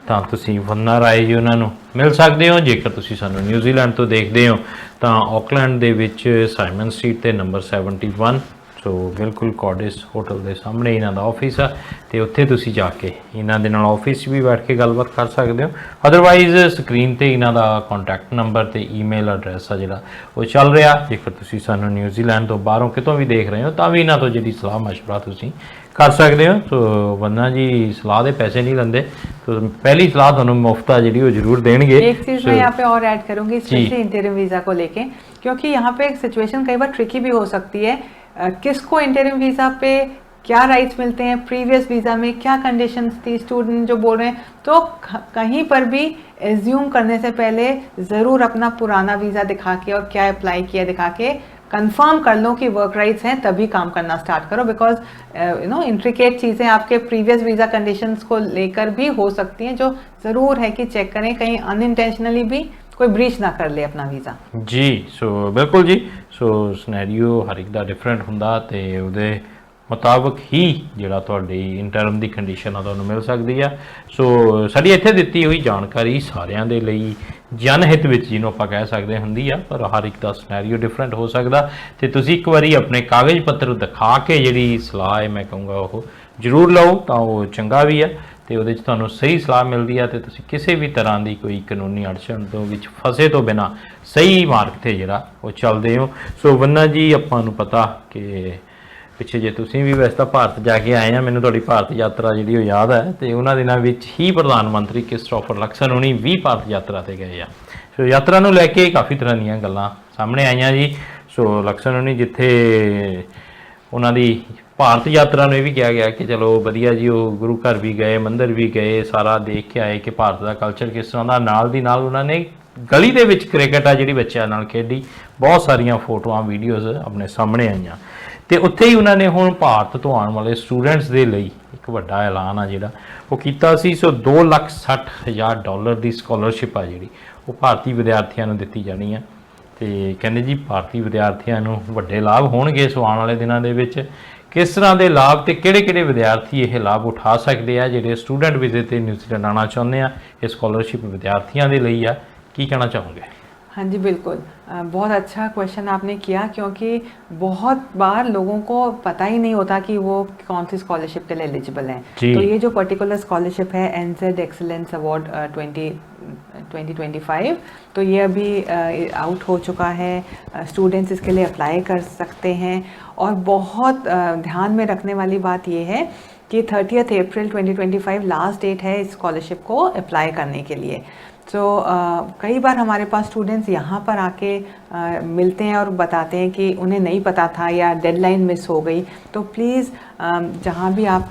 ਤਾਂ ਤੁਸੀਂ ਵੰਨਾ ਰਾਏ ਜੀ ਉਹਨਾਂ ਨੂੰ ਮਿਲ ਸਕਦੇ ਹੋ। ਜੇਕਰ ਤੁਸੀਂ ਸਾਨੂੰ ਨਿਊਜ਼ੀਲੈਂਡ ਤੋਂ ਦੇਖਦੇ ਹੋ ਤਾਂ ਆਕਲੈਂਡ ਦੇ ਵਿੱਚ ਸਾਈਮਨ ਸਟਰੀਟ ਤੇ ਨੰਬਰ 71, ਸੋ ਬਿਲਕੁਲ ਕੌਡਿਸ ਹੋਟਲ ਦੇ ਸਾਹਮਣੇ ਇਹਨਾਂ ਦਾ ਆਫਿਸ ਆ, ਤੇ ਉੱਥੇ ਤੁਸੀਂ ਜਾ ਕੇ ਇਹਨਾਂ ਦੇ ਨਾਲ ਆਫਿਸ ਵੀ ਬੈਠ ਕੇ ਗੱਲਬਾਤ ਕਰ ਸਕਦੇ ਹੋ। ਅਦਰਵਾਈਜ਼ ਸਕਰੀਨ ਤੇ ਇਹਨਾਂ ਦਾ ਕੰਟੈਕਟ ਨੰਬਰ ਤੇ ਈਮੇਲ ਐਡਰੈਸ ਆ ਜਿਹੜਾ ਉਹ ਚੱਲ ਰਿਹਾ। ਜੇਕਰ ਤੁਸੀਂ ਸਾਨੂੰ ਨਿਊਜ਼ੀਲੈਂਡ ਤੋਂ ਬਾਹਰੋਂ ਕਿਤੋਂ ਵੀ ਦੇਖ ਰਹੇ ਹੋ ਤਾਂ ਵੀ ਇਹਨਾਂ ਤੋਂ ਜਿਹੜੀ ਸਲਾਹ ਮਸ਼ਵਰਾ ਤੁਸੀਂ कर सकते हो। तो वंदना जी सलाह के पैसे नहीं लेंगे, तो पहली सलाह तुहानू मुफ्त आ जी जरूर देंगे। एक चीज़ मैं यहाँ पे और ऐड करूँगी स्पेशली इंटरिम वीज़ा को लेके, क्योंकि यहाँ पे एक सिचुएशन कई बार ट्रिकी भी हो सकती है। किसको इंटरिम वीज़ा पे क्या राइट्स मिलते हैं, प्रीवियस वीज़ा में क्या कंडीशंस थी, स्टूडेंट जो बोल रहे हैं, तो कहीं पर भी एज्यूम करने से पहले ज़रूर अपना पुराना वीज़ा दिखा के और क्या अप्लाई किया दिखा के कंफर्म कर लो कि वर्क राइट्स हैं, तभी काम करना स्टार्ट करो। बिकॉज इंट्रिकेट चीज़ें आपके प्रीवियस वीज़ा कंडीशंस को लेकर भी हो सकती हैं, जो ज़रूर है कि चेक करें कहीं अनइंटेंशनली भी कोई ब्रीच ना कर ले अपना वीज़ा जी। सो बिल्कुल जी। सो सिनेरियो हर एक दा डिफरेंट हुंदा ते उहदे मुताबिक ही जिहड़ा तुहाडी इंटरम दी कंडीशन आ तुहानूं मिल सकदी आ। सो साडी इत्थे दित्ती हुई जानकारी सारिਆਂ ਦੇ ਲਈ जनहित ਵਿੱਚ ਜਿਹਨੂੰ ਆਪਾਂ ਕਹਿ ਸਕਦੇ ਹੁੰਦੀ ਆ, ਪਰ ਹਰ ਇੱਕ ਦਾ ਸਿਨੈਰੀਓ ਡਿਫਰੈਂਟ ਹੋ ਸਕਦਾ, ਤੇ ਤੁਸੀਂ ਇੱਕ ਵਾਰੀ ਆਪਣੇ ਕਾਗਜ਼ ਪੱਤਰ ਦਿਖਾ ਕੇ ਜਿਹੜੀ ਸਲਾਹ ਹੈ ਮੈਂ ਕਹੂੰਗਾ ਉਹ ਜ਼ਰੂਰ ਲਓ, ਤਾਂ ਉਹ ਚੰਗਾ ਵੀ ਆ ਤੇ ਉਹਦੇ 'ਚ ਤੁਹਾਨੂੰ ਸਹੀ ਸਲਾਹ ਮਿਲਦੀ ਆ ਤੇ ਤੁਸੀਂ ਕਿਸੇ ਵੀ ਤਰ੍ਹਾਂ ਦੀ ਕੋਈ ਕਾਨੂੰਨੀ ਅੜਚਨ ਤੋਂ ਵਿੱਚ ਫਸੇ ਤੋਂ ਬਿਨਾਂ ਸਹੀ ਮਾਰਗ ਤੇ ਜਿਹੜਾ ਉਹ ਚੱਲਦੇ ਹੋ। ਸੋ ਵੰਨਾ ਜੀ ਆਪਾਂ ਨੂੰ ਪਤਾ ਕਿ ਪਿੱਛੇ ਜੇ ਤੁਸੀਂ ਵੀ ਵੈਸੇ ਤਾਂ ਭਾਰਤ ਜਾ ਕੇ ਆਏ ਆ, ਮੈਨੂੰ ਤੁਹਾਡੀ ਭਾਰਤ ਯਾਤਰਾ ਜਿਹੜੀ ਉਹ ਯਾਦ ਹੈ, ਤੇ ਉਹਨਾਂ ਦਿਨਾਂ ਵਿੱਚ ਹੀ ਪ੍ਰਧਾਨ ਮੰਤਰੀ ਕ੍ਰਿਸਟੋਫਰ ਲਕਸਨ ਹੁਣੀ ਵੀ ਭਾਰਤ ਯਾਤਰਾ ਤੇ ਗਏ ਆ। ਸੋ ਯਾਤਰਾ ਨੂੰ ਲੈ ਕੇ ਕਾਫੀ ਤਰ੍ਹਾਂ ਦੀਆਂ ਗੱਲਾਂ ਸਾਹਮਣੇ ਆਈਆਂ ਜੀ। ਸੋ ਲਕਸਨ ਹੁਣੀ ਜਿੱਥੇ ਉਹਨਾਂ ਦੀ ਭਾਰਤ ਯਾਤਰਾ ਨੂੰ ਇਹ ਵੀ ਕਿਹਾ ਗਿਆ ਕਿ ਚਲੋ ਵਧੀਆ ਜੀ, ਉਹ ਗੁਰੂ ਘਰ ਵੀ ਗਏ, ਮੰਦਿਰ ਵੀ ਗਏ, ਸਾਰਾ ਦੇਖ ਕੇ ਆਏ ਕਿ ਭਾਰਤ ਦਾ ਕਲਚਰ ਕਿਸ ਤਰ੍ਹਾਂ ਦਾ। ਨਾਲ ਦੀ ਨਾਲ ਉਹਨਾਂ ਨੇ ਗਲੀ ਦੇ ਵਿੱਚ ਕ੍ਰਿਕਟ ਆ ਜਿਹੜੀ ਬੱਚਿਆਂ ਨਾਲ ਖੇਡੀ, ਬਹੁਤ ਸਾਰੀਆਂ ਫੋਟੋਆਂ ਵੀਡੀਓਜ਼ ਆਪਣੇ ਸਾਹਮਣੇ ਆਈਆਂ। ਤੇ ਉੱਥੇ ਹੀ ਉਹਨਾਂ ਨੇ ਹੁਣ ਭਾਰਤ ਤੋਂ ਆਉਣ ਵਾਲੇ ਸਟੂਡੈਂਟਸ ਦੇ ਲਈ ਇੱਕ ਵੱਡਾ ਐਲਾਨ ਆ ਜਿਹੜਾ ਉਹ ਕੀਤਾ ਸੀ। ਸੋ $2,60,000 ਦੀ ਸਕਾਲਰਸ਼ਿਪ ਆ ਜਿਹੜੀ ਉਹ ਭਾਰਤੀ ਵਿਦਿਆਰਥੀਆਂ ਨੂੰ ਦਿੱਤੀ ਜਾਣੀ ਆ। ਤੇ ਕਹਿੰਦੇ ਜੀ ਭਾਰਤੀ ਵਿਦਿਆਰਥੀਆਂ ਨੂੰ ਵੱਡੇ ਲਾਭ ਹੋਣਗੇ। ਸੋ ਆਉਣ ਵਾਲੇ ਦਿਨਾਂ ਦੇ ਵਿੱਚ ਕਿਸ ਤਰ੍ਹਾਂ ਦੇ ਲਾਭ ਤੇ ਕਿਹੜੇ-ਕਿਹੜੇ ਵਿਦਿਆਰਥੀ ਇਹ ਲਾਭ ਉਠਾ ਸਕਦੇ ਆ ਜਿਹੜੇ ਸਟੂਡੈਂਟ ਵੀਜ਼ੇ ਤੇ ਨਿਊਜ਼ੀਲੈਂਡ ਆਉਣਾ ਚਾਹੁੰਦੇ ਆ। ਇਹ ਸਕਾਲਰਸ਼ਿਪ ਵਿਦਿਆਰਥੀਆਂ ਦੇ ਲਈ ਆ, ਕੀ कहना चाहोगे? हाँ जी बिल्कुल, बहुत अच्छा क्वेश्चन आपने किया, क्योंकि बहुत बार लोगों को पता ही नहीं होता कि वो कौन सी स्कॉलरशिप के लिए एलिजिबल हैं। तो ये जो पर्टिकुलर स्कॉलरशिप है NZ एक्सीलेंस अवार्ड 2025, तो ये अभी आउट हो चुका है। स्टूडेंट्स इसके लिए अप्लाई कर सकते हैं। और बहुत ध्यान में रखने वाली बात ये है कि 30 अप्रैल 2025 लास्ट डेट है इस स्कॉलरशिप को अप्लाई करने के लिए। तो कई बार हमारे पास स्टूडेंट्स यहाँ पर आके मिलते हैं और बताते हैं कि उन्हें नहीं पता था या डेडलाइन मिस हो गई। तो प्लीज़ जहाँ भी आप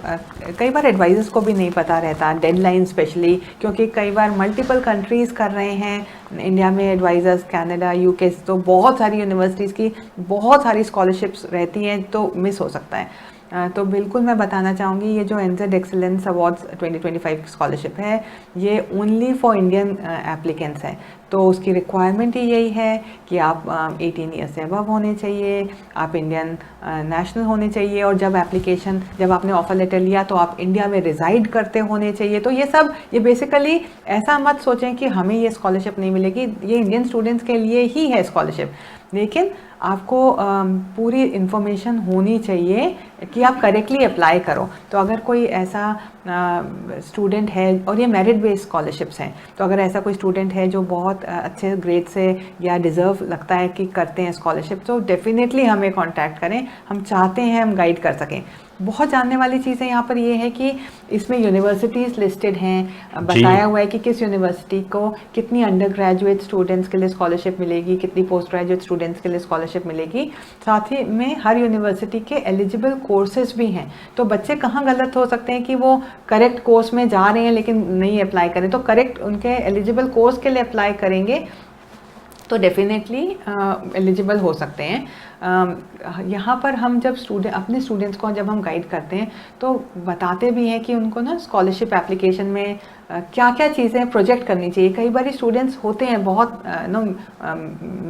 कई बार एडवाइजर्स को भी नहीं पता रहता डेडलाइन, स्पेशली क्योंकि कई बार मल्टीपल कंट्रीज़ कर रहे हैं इंडिया में एडवाइजर्स, कनाडा, UK, तो बहुत सारी यूनिवर्सिटीज़ की बहुत सारी स्कॉलरशिप्स रहती हैं, तो मिस हो सकता है। तो बिल्कुल मैं बताना चाहूँगी ये जो NZ एक्सीलेंस अवार्ड्स 2025 स्कॉलरशिप है ये ओनली फॉर इंडियन एप्लीकेंट्स है। तो उसकी रिक्वायरमेंट ही यही है कि आप 18 ईयर से अबव होने चाहिए, आप इंडियन नेशनल होने चाहिए, और जब आपने ऑफर लेटर लिया तो आप इंडिया में रिजाइड करते होने चाहिए। तो ये बेसिकली ऐसा मत सोचें कि हमें ये स्कॉलरशिप नहीं मिलेगी, ये इंडियन स्टूडेंट्स के लिए ही है स्कॉलरशिप। लेकिन आपको पूरी इन्फॉर्मेशन होनी चाहिए कि आप करेक्टली अप्लाई करो। तो अगर कोई ऐसा स्टूडेंट है, और ये मेरिट बेस्ड स्कॉलरशिप्स हैं, तो अगर ऐसा कोई स्टूडेंट है जो बहुत अच्छे ग्रेड से या डिज़र्व लगता है कि करते हैं स्कॉलरशिप, तो डेफिनेटली हमें कांटेक्ट करें। हम चाहते हैं हम गाइड कर सकें। बहुत जानने वाली चीज़ें यहाँ पर ये है कि इसमें यूनिवर्सिटीज़ लिस्टेड हैं, बताया हुआ है कि किस यूनिवर्सिटी को कितनी अंडर ग्रेजुएट स्टूडेंट्स के लिए स्कॉलरशिप मिलेगी, कितनी पोस्ट ग्रेजुएट स्टूडेंट्स के लिए स्कॉलरशिप मिलेगी। साथ ही में हर यूनिवर्सिटी के एलिजिबल कोर्सेज भी हैं। तो बच्चे कहाँ गलत हो सकते हैं कि वो करेक्ट कोर्स में जा रहे हैं लेकिन नहीं अप्लाई करें, तो करेक्ट उनके एलिजिबल कोर्स के लिए अप्लाई करेंगे तो डेफिनेटली एलिजिबल हो सकते हैं। यहाँ पर हम जब अपने स्टूडेंट्स को जब हम गाइड करते हैं तो बताते भी हैं कि उनको ना स्कॉलरशिप एप्लीकेशन में क्या क्या चीज़ें प्रोजेक्ट करनी चाहिए। कई बार स्टूडेंट्स होते हैं बहुत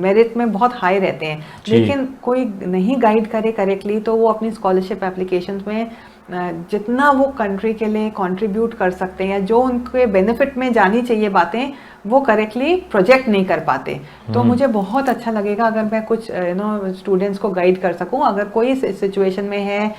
मेरिट में बहुत हाई रहते हैं, लेकिन कोई नहीं गाइड करे करेक्टली, तो वो अपनी स्कॉलरशिप एप्लीकेशन में जितना वो कंट्री के लिए कंट्रीब्यूट कर सकते हैं, जो उनके बेनिफिट में जानी चाहिए बातें, वो करेक्टली प्रोजेक्ट नहीं कर पाते। तो मुझे बहुत अच्छा लगेगा अगर मैं कुछ स्टूडेंट्स को गाइड कर सकूं। अगर कोई सिचुएशन में है,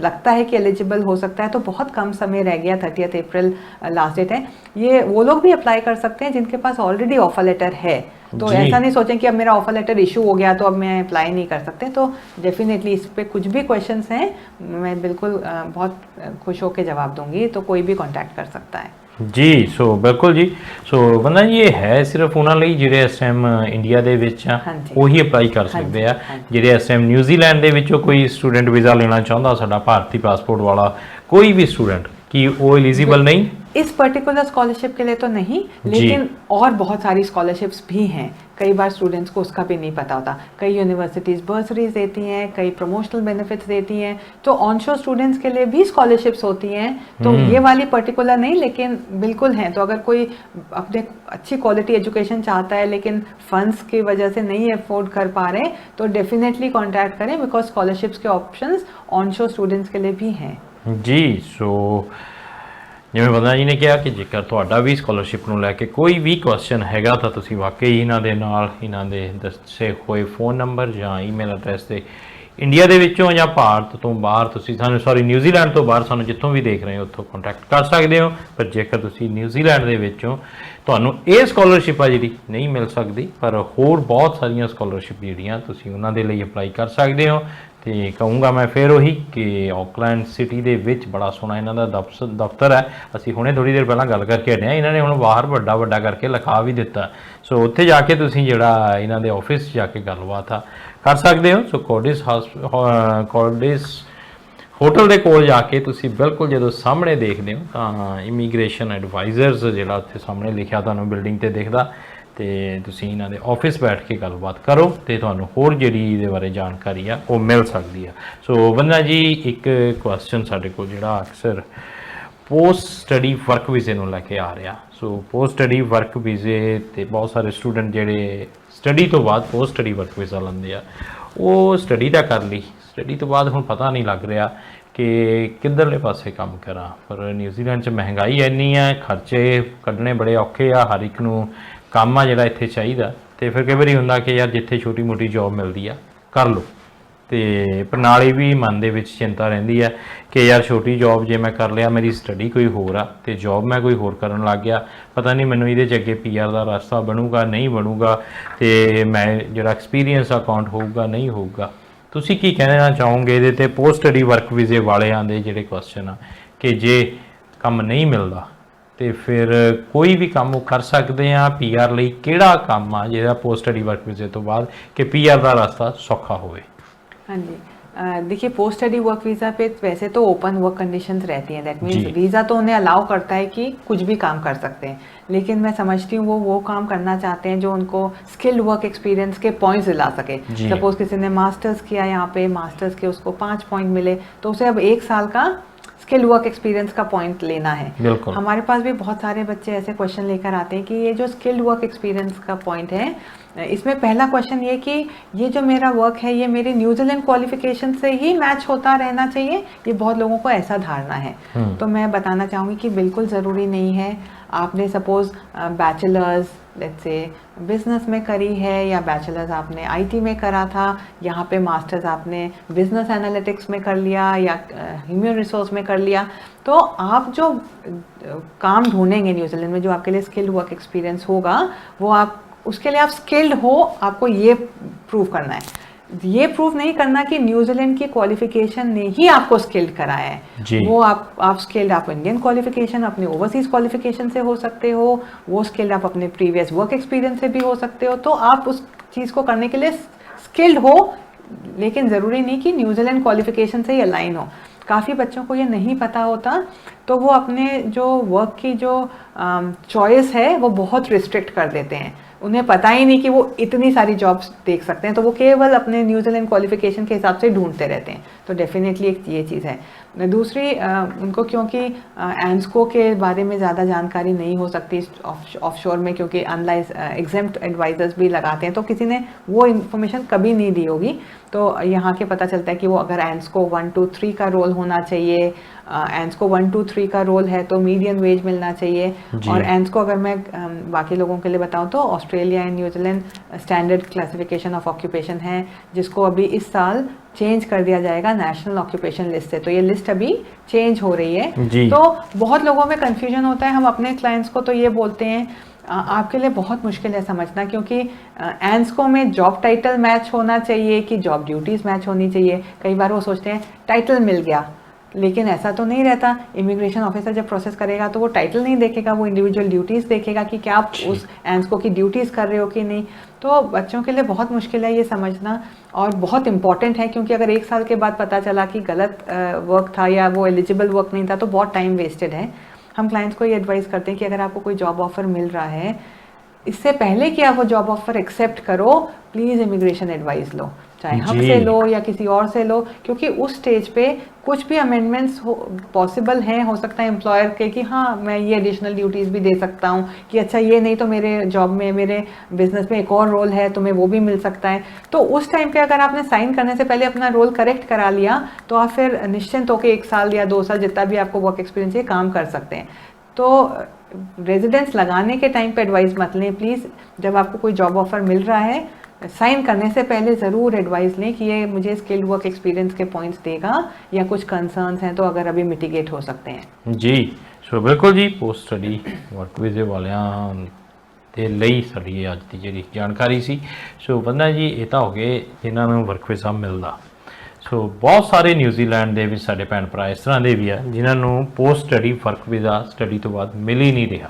लगता है कि एलिजिबल हो सकता है, तो बहुत कम समय रह गया, 30 अप्रैल लास्ट डेट है। ये वो लोग भी अप्लाई कर सकते हैं जिनके पास ऑलरेडी ऑफर लेटर है। तो ऐसा नहीं सोचें कि अब मेरा ऑफर लेटर इशू हो गया तो अब मैं अप्लाई नहीं कर सकते। तो डेफिनेटली इस पे कुछ भी क्वेश्चंस हैं मैं बिल्कुल बहुत खुश होकर जवाब दूंगी, तो कोई भी कांटेक्ट कर सकता है जी। सो बिल्कुल जी। सो बंदा ये है सिर्फ उन्होंने ਲਈ ਜਿਹੜੇ ਇਸ ਟਾਈਮ ਇੰਡੀਆ ਦੇ ਵਿੱਚ ਆ ਉਹੀ ਅਪਲਾਈ ਕਰ ਸਕਦੇ ਆ। ਜਿਹੜੇ ਇਸ ਟਾਈਮ ਨਿਊਜ਼ੀਲੈਂਡ ਦੇ ਵਿੱਚੋਂ ਕੋਈ ਸਟੂਡੈਂਟ ਵੀਜ਼ਾ ਲੈਣਾ ਚਾਹੁੰਦਾ ਸਾਡਾ ਭਾਰਤੀ ਪਾਸਪੋਰਟ ਵਾਲਾ ਕੋਈ ਵੀ ਸਟੂਡੈਂਟ, कि वो एलिजिबल नहीं इस पर्टिकुलर स्कॉलरशिप के लिए तो नहीं, लेकिन और बहुत सारी स्कॉलरशिप्स भी हैं। कई बार स्टूडेंट्स को उसका भी नहीं पता होता। कई यूनिवर्सिटीज़ बर्सरीज देती हैं, कई प्रमोशनल बेनिफिट्स देती हैं, तो ऑनशोर स्टूडेंट्स के लिए भी स्कॉलरशिप्स होती हैं। तो ये वाली पर्टिकुलर नहीं, लेकिन बिल्कुल हैं। तो अगर कोई अपने अच्छी क्वालिटी एजुकेशन चाहता है लेकिन फंड्स की वजह से नहीं अफोर्ड कर पा रहे, तो डेफिनेटली कॉन्टैक्ट करें, बिकॉज स्कॉलरशिप्स के ऑप्शंस ऑनशोर स्टूडेंट्स के लिए भी हैं जी। सो ਜਿਵੇਂ ਬੰਦਾ ਜੀ ਨੇ ਕਿਹਾ ਕਿ ਜੇਕਰ ਤੁਹਾਡਾ ਵੀ ਸਕਾਲਰਸ਼ਿਪ ਨੂੰ ਲੈ ਕੇ ਕੋਈ ਵੀ ਕੁਐਸਚਨ ਹੈਗਾ ਤਾਂ ਤੁਸੀਂ ਵਾਕਈ ਇਹਨਾਂ ਦੇ ਨਾਲ ਇਹਨਾਂ ਦੇ ਦੱਸੇ ਹੋਏ ਫੋਨ ਨੰਬਰ ਜਾਂ ਈਮੇਲ ਐਡਰੈਸ ਤੇ ਇੰਡੀਆ ਦੇ ਵਿੱਚੋਂ ਜਾਂ ਭਾਰਤ ਤੋਂ ਬਾਹਰ ਤੁਸੀਂ ਸਾਨੂੰ ਨਿਊਜ਼ੀਲੈਂਡ ਤੋਂ ਬਾਹਰ ਸਾਨੂੰ ਜਿੱਥੋਂ ਵੀ ਦੇਖ ਰਹੇ ਹੋ ਉੱਥੋਂ ਕੰਟੈਕਟ ਕਰ ਸਕਦੇ ਹੋ। ਪਰ ਜੇਕਰ ਤੁਸੀਂ ਨਿਊਜ਼ੀਲੈਂਡ ਦੇ ਵਿੱਚੋਂ ਤੁਹਾਨੂੰ ਇਹ ਸਕਾਲਰਸ਼ਿਪ ਆ ਜਿਹੜੀ ਨਹੀਂ ਮਿਲ ਸਕਦੀ, ਪਰ ਹੋਰ ਬਹੁਤ ਸਾਰੀਆਂ ਸਕਾਲਰਸ਼ਿਪ ਜਿਹੜੀਆਂ ਤੁਸੀਂ ਉਹਨਾਂ ਦੇ ਲਈ ਅਪਲਾਈ ਕਰ ਸਕਦੇ ਹੋ। ਤੇ ਕਹੂੰਗਾ ਮੈਂ ਫਿਰ ਉਹੀ ਕਿ ਆਕਲੈਂਡ ਸਿਟੀ ਦੇ ਵਿੱਚ ਬੜਾ ਸੋਹਣਾ ਇਹਨਾਂ ਦਾ ਦਫ਼ਤਰ ਹੈ। ਅਸੀਂ ਹੁਣੇ ਥੋੜੀ ਦੇਰ ਪਹਿਲਾਂ ਗੱਲ ਕਰਕੇ ਹਟੇ ਹਾਂ, ਇਹਨਾਂ ਨੇ ਹੁਣ ਬਾਹਰ ਵੱਡਾ ਵੱਡਾ ਕਰਕੇ ਲਿਖਾ ਵੀ ਦਿੱਤਾ। ਸੋ ਉੱਥੇ ਜਾ ਕੇ ਤੁਸੀਂ ਜਿਹੜਾ ਇਹਨਾਂ ਦੇ ਆਫਿਸ 'ਚ ਜਾ ਕੇ ਗੱਲਬਾਤ ਆ ਕਰ ਸਕਦੇ ਹੋ। ਸੋ ਕੋਰਡਿਸ ਹੋਟਲ ਦੇ ਕੋਲ ਜਾ ਕੇ ਤੁਸੀਂ ਬਿਲਕੁਲ ਜਦੋਂ ਸਾਹਮਣੇ ਦੇਖਦੇ ਹੋ ਤਾਂ ਇਮੀਗ੍ਰੇਸ਼ਨ ਐਡਵਾਈਜ਼ਰਸ ਜਿਹੜਾ ਉੱਥੇ ਸਾਹਮਣੇ ਲਿਖਿਆ ਤੁਹਾਨੂੰ ਬਿਲਡਿੰਗ ਤੇ ਦਿਖਦਾ, ਤੇ ਤੁਸੀਂ ਇਹਨਾਂ ਦੇ ਆਫਿਸ ਬੈਠ ਕੇ ਗੱਲਬਾਤ ਕਰੋ ਤੇ ਤੁਹਾਨੂੰ ਹੋਰ ਜਿਹੜੀ ਇਹਦੇ ਬਾਰੇ ਜਾਣਕਾਰੀ ਆ ਉਹ ਮਿਲ ਸਕਦੀ ਆ। ਸੋ ਬੰਦਾ ਜੀ ਇੱਕ ਕੁਐਸਚਨ ਸਾਡੇ ਕੋਲ ਜਿਹੜਾ ਅਕਸਰ ਪੋਸਟ ਸਟੱਡੀ ਵਰਕ ਵੀਜ਼ੇ ਨੂੰ ਲੈ ਕੇ ਆ ਰਿਹਾ। ਸੋ ਪੋਸਟ ਸਟੱਡੀ ਵਰਕ ਵੀਜ਼ੇ ਤੇ ਬਹੁਤ ਸਾਰੇ ਸਟੂਡੈਂਟ ਜਿਹੜੇ ਸਟੱਡੀ ਤੋਂ ਬਾਅਦ ਪੋਸਟ ਸਟੱਡੀ ਵਰਕ ਵੀਜ਼ਾ ਲੈਂਦੇ ਆ, ਉਹ ਸਟੱਡੀ ਤਾਂ ਕਰ ਲਈ, ਸਟੱਡੀ ਤੋਂ ਬਾਅਦ ਹੁਣ ਪਤਾ ਨਹੀਂ ਲੱਗ ਰਿਹਾ ਕਿ ਕਿੱਧਰਲੇ ਪਾਸੇ ਕੰਮ ਕਰਾਂ। ਪਰ ਨਿਊਜ਼ੀਲੈਂਡ 'ਚ ਮਹਿੰਗਾਈ ਇੰਨੀ ਹੈ, ਖਰਚੇ ਕੱਢਣੇ ਬੜੇ ਔਖੇ ਆ, ਹਰ ਇੱਕ ਨੂੰ ਕੰਮ ਆ ਜਿਹੜਾ ਇੱਥੇ ਚਾਹੀਦਾ, ਤੇ ਫਿਰ ਕਈ ਵਾਰੀ ਹੁੰਦਾ ਕਿ ਯਾਰ ਜਿੱਥੇ ਛੋਟੀ ਮੋਟੀ ਜੌਬ ਮਿਲਦੀ ਆ ਕਰ ਲਓ। ਤੇ ਪਰ ਨਾਲ ਇਹ ਵੀ ਮਨ ਦੇ ਵਿੱਚ ਚਿੰਤਾ ਰਹਿੰਦੀ ਹੈ ਕਿ ਯਾਰ ਛੋਟੀ ਜੌਬ ਜੇ ਮੈਂ ਕਰ ਲਿਆ, ਮੇਰੀ ਸਟੱਡੀ ਕੋਈ ਹੋਰ ਆ ਤੇ ਜੌਬ ਮੈਂ ਕੋਈ ਹੋਰ ਕਰਨ ਲੱਗ ਗਿਆ, ਪਤਾ ਨਹੀਂ ਮੈਨੂੰ ਇਹਦੇ 'ਚ ਅੱਗੇ PR ਦਾ ਰਸਤਾ ਬਣੂਗਾ ਨਹੀਂ ਬਣੂਗਾ, ਤੇ ਮੈਂ ਜਿਹੜਾ ਐਕਸਪੀਰੀਅੰਸ ਅਕਾਊਂਟ ਹੋਊਗਾ ਨਹੀਂ ਹੋਊਗਾ। ਤੁਸੀਂ ਕੀ ਕਹਿਣਾ ਚਾਹੋਗੇ ਇਹਦੇ ਤੇ ਪੋਸਟ ਸਟੱਡੀ ਵਰਕ ਵੀਜ਼ੇ ਵਾਲਿਆਂ ਦੇ ਜਿਹੜੇ ਕੁਐਸਚਨ ਆ ਕਿ ਜੇ ਕੰਮ ਨਹੀਂ ਮਿਲਦਾ ਤੇ ਫਿਰ ਕੋਈ ਵੀ ਕੰਮ ਉਹ ਕਰ ਸਕਦੇ ਆ? PR ਲਈ ਕਿਹੜਾ ਕੰਮ ਆ ਜਿਹੜਾ ਪੋਸਟ ਸਟੱਡੀ ਵਰਕ ਵੀਜ਼ੇ ਤੋਂ ਬਾਅਦ ਕਿ PR ਦਾ ਰਸਤਾ ਸੌਖਾ ਹੋਵੇ? हाँ जी, देखिए पोस्ट स्टडी वर्क वीज़ा पे वैसे तो ओपन वर्क कंडीशंस रहती हैं, दैट मीन्स वीज़ा तो उन्हें अलाउ करता है कि कुछ भी काम कर सकते हैं, लेकिन मैं समझती हूँ वो काम करना चाहते हैं जो उनको स्किल्ड वर्क एक्सपीरियंस के पॉइंट्स दिला सके। सपोज किसी ने मास्टर्स किया, यहाँ पे मास्टर्स के उसको 5 पॉइंट मिले तो उसे अब 1 साल का स्किल वर्क एक्सपीरियंस का पॉइंट लेना है। हमारे पास भी बहुत सारे बच्चे ऐसे क्वेश्चन लेकर आते हैं कि ये जो स्किल्ड वर्क एक्सपीरियंस का पॉइंट है, इसमें पहला क्वेश्चन ये कि ये जो मेरा वर्क है ये मेरे न्यूजीलैंड क्वालिफिकेशन से ही मैच होता रहना चाहिए, ये बहुत लोगों को ऐसा धारणा है। तो मैं बताना चाहूँगी कि बिल्कुल ज़रूरी नहीं है। आपने suppose bachelors let's say business में करी है, या बैचलर्स आपने IT में करा था, यहाँ पे मास्टर्स आपने बिजनेस एनालिटिक्स में कर लिया या ह्यूमन रिसोर्स में कर लिया, तो आप जो काम ढूंढेंगे न्यूजीलैंड में जो आपके लिए स्किल्ड वर्क एक्सपीरियंस होगा, वो आप उसके लिए आप स्किल्ड हो, आपको ये प्रूव करना है। ये प्रूव नहीं करना कि न्यूजीलैंड की क्वालिफिकेशन ने ही आपको स्किल्ड कराया है। वो आप स्किल्ड आप इंडियन क्वालिफिकेशन अपने ओवरसीज क्वालिफिकेशन से हो सकते हो, वो स्किल्ड आप अपने प्रीवियस वर्क एक्सपीरियंस से भी हो सकते हो। तो आप उस चीज़ को करने के लिए स्किल्ड हो, लेकिन ज़रूरी नहीं कि न्यूजीलैंड क्वालिफिकेशन से ही अलाइन हो। काफ़ी बच्चों को ये नहीं पता होता, तो वो अपने जो वर्क की जो चॉइस है वो बहुत रिस्ट्रिक्ट कर देते हैं। उन्हें पता ही नहीं कि वो इतनी सारी जॉब्स देख सकते हैं, तो वो केवल अपने न्यूजीलैंड क्वालिफिकेशन के हिसाब से ढूंढते रहते हैं। तो डेफिनेटली एक ये चीज़ है। दूसरी उनको क्योंकि एंस्को के बारे में ज़्यादा जानकारी नहीं हो सकती ऑफशोर में, क्योंकि एग्जेम्प्ट एडवाइजर्स भी लगाते हैं, तो किसी ने वो इन्फॉर्मेशन कभी नहीं दी होगी। तो यहाँ के पता चलता है कि वो अगर एंस्को 1 2 3 का रोल होना चाहिए, एंस्को 1 2 3 का रोल है तो मीडियम वेज मिलना चाहिए। और एंस्को अगर मैं बाकी लोगों के लिए बताऊँ तो Australia and New Zealand standard classification of occupation है, जिसको अभी इस साल चेंज कर दिया जाएगा नेशनल ऑक्यूपेशन लिस्ट से। तो ये लिस्ट अभी चेंज हो रही है। तो बहुत लोगों में कन्फ्यूजन होता है। हम अपने क्लाइंट्स को तो ये बोलते हैं आपके लिए बहुत मुश्किल है समझना, क्योंकि एंस्को में जॉब टाइटल मैच होना चाहिए कि जॉब ड्यूटीज़ मैच होनी चाहिए। कई बार वो सोचते हैं टाइटल मिल गया, लेकिन ऐसा तो नहीं रहता। इमिग्रेशन ऑफिसर जब प्रोसेस करेगा तो वो टाइटल नहीं देखेगा, वो इंडिविजुअल ड्यूटीज़ देखेगा कि क्या आप उस एंस्को की ड्यूटीज़ कर रहे हो कि नहीं। तो बच्चों के लिए बहुत मुश्किल है ये समझना, और बहुत इंपॉर्टेंट है, क्योंकि अगर 1 साल के बाद पता चला कि गलत वर्क था या वो एलिजिबल वर्क नहीं था तो बहुत टाइम वेस्टेड है। हम क्लाइंट्स को ये एडवाइस करते हैं कि अगर आपको कोई जॉब ऑफर मिल रहा है, इससे पहले कि आप वो जॉब ऑफर एक्सेप्ट करो, प्लीज़ इमिग्रेशन एडवाइस लो, चाहे हमसे लो या किसी और से लो, क्योंकि उस स्टेज पे कुछ भी अमेंडमेंट्स पॉसिबल हैं। हो सकता है एम्प्लॉयर के कि हाँ मैं ये एडिशनल ड्यूटीज़ भी दे सकता हूँ, कि अच्छा ये नहीं तो मेरे जॉब में मेरे बिजनेस में एक और रोल है तो मैं वो भी मिल सकता है। तो उस टाइम पे अगर आपने साइन करने से पहले अपना रोल करेक्ट करा लिया तो आप फिर निश्चिंत होकर 1 साल या 2 साल जितना भी आपको वर्क एक्सपीरियंस है काम कर सकते हैं। तो रेजिडेंस लगाने के टाइम पे एडवाइस मत लें प्लीज़। जब आपको कोई जॉब ऑफर मिल रहा है, साइन करने से पहले ज़रूर एडवाइस लें कि ये मुझे स्किल्ड वर्क एक्सपीरियंस के पॉइंट्स देगा या कुछ कंसर्न्स हैं तो अगर अभी मिटिगेट हो सकते हैं। जी सो बिल्कुल जी, पोस्ट स्टडी वर्क ਵੀਜ਼ੇ ਵਾਲਿਆਂ ਦੇ ਲਈ ਸਾਡੀ ਅੱਜ ਦੀ ਜਿਹੜੀ ਜਾਣਕਾਰੀ ਸੀ। ਸੋ ਬੰਦਾ ਜੀ ਇਹ ਤਾਂ ਹੋ ਗਏ ਜਿਨ੍ਹਾਂ ਨੂੰ ਵਰਕ ਵੀਜ਼ਾ ਮਿਲਦਾ। ਸੋ ਬਹੁਤ ਸਾਰੇ ਨਿਊਜ਼ੀਲੈਂਡ ਦੇ ਵਿੱਚ ਸਾਡੇ ਭੈਣ ਭਰਾ ਇਸ ਤਰ੍ਹਾਂ ਦੇ ਵੀ ਆ ਜਿਨ੍ਹਾਂ ਨੂੰ post study work visa study ਤੋਂ ਬਾਅਦ ਮਿਲ ਹੀ ਨਹੀਂ ਰਿਹਾ